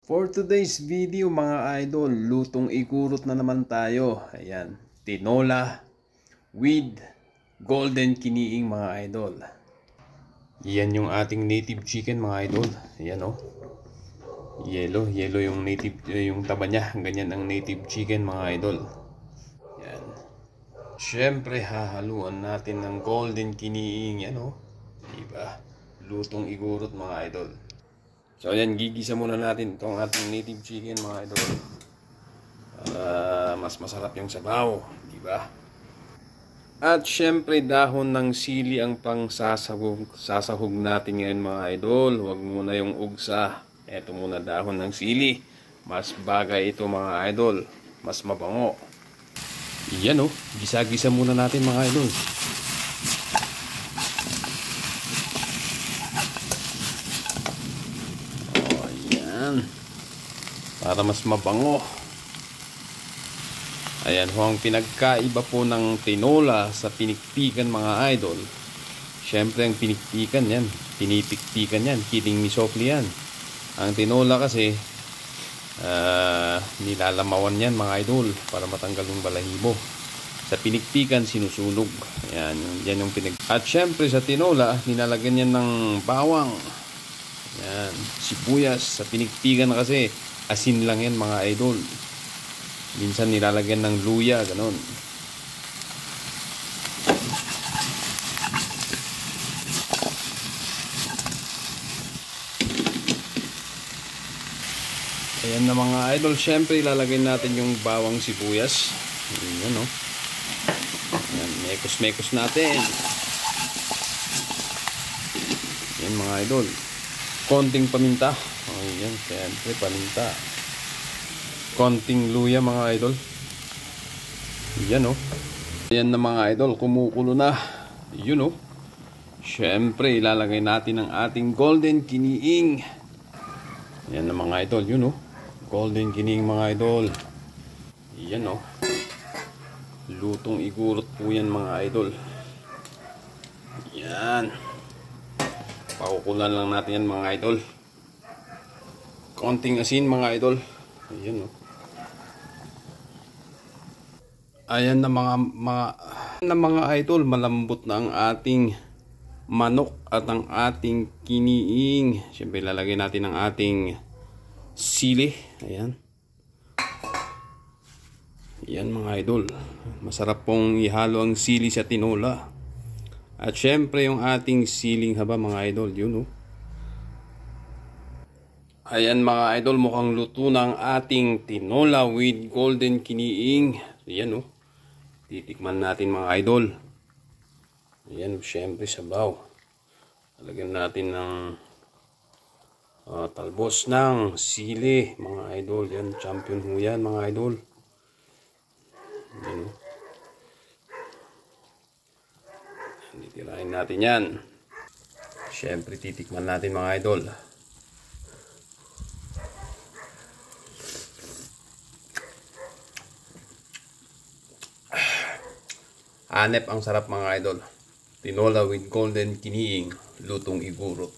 For today's video mga idol, lutong igurot na naman tayo. Ayan, tinola with golden kiniing mga idol. Yan yung ating native chicken mga idol. Ayan oh. Yellow yung native, yung taba niya. Ganyan ang native chicken mga idol. Yan. Siyempre hahaluan natin ng golden kiniing. Yan oh. Diba? Lutong igurot mga idol. So ayan, gigisa muna natin itong ating native chicken mga idol. Para mas masarap yung sabaw, di ba? At syempre dahon ng sili ang pang sasahog natin ngayon mga idol. Huwag muna yung ugsa. Ito muna dahon ng sili. Mas bagay ito mga idol. Mas mabango. Yan oh, gisa-gisa muna natin mga idol. Para mas mabango. Ayan ho ang pinagkaiba po ng tinola sa pinikpikan mga idol. Siyempre ang pinikpikan yan, pinipikpikan yan, kiling ni Sofli yan. Ang tinola kasi nilalamawan yan mga idol para matanggal yung balahibo. Sa pinikpikan sinusunog. Ayan, yan yung At siyempre sa tinola nilalagyan yan ng bawang. Ayan, sibuyas. Sa pinikpikan kasi asin lang yan mga idol. Minsan nilalagyan ng luya, ganon. Ayan na mga idol. Siyempre ilalagay natin yung bawang sibuyas. Ayan o. Ayan, mekos-mekos natin. Ayan mga idol. Konting paminta. Ayan, siyempre paminta. Konting luya mga idol. Ayan oh. Ayan na mga idol, kumukulo na. Yun oh. Siyempre ilalagay natin ang ating golden kiniing. Ayan na mga idol, yun oh. Golden kiniing mga idol. Ayan oh. Lutong igurot po yan mga idol. Ayan. Pakukulan lang natin yan mga idol. Konting asin mga idol. Ayan o. Ayan na mga idol, malambot na ang ating manok at ang ating kiniing. Siyempre lalagay natin ang ating sili. Ayan. Ayan mga idol. Masarap pong ihalo ang sili sa tinola. At siyempre yung ating siling haba mga idol. Yun o. Ayan mga idol, mukhang luto na ang ating tinola with golden kiniing. Ayan o. Titikman natin mga idol. Ayan, syempre sabaw. Lagyan natin ng talbos ng sili mga idol. Yan, champion ho yan mga idol. Ayan o. Titirahin natin yan. Syempre titikman natin mga idol. Hanep ang sarap mga idol. Tinola with golden kiniing, lutong igurot.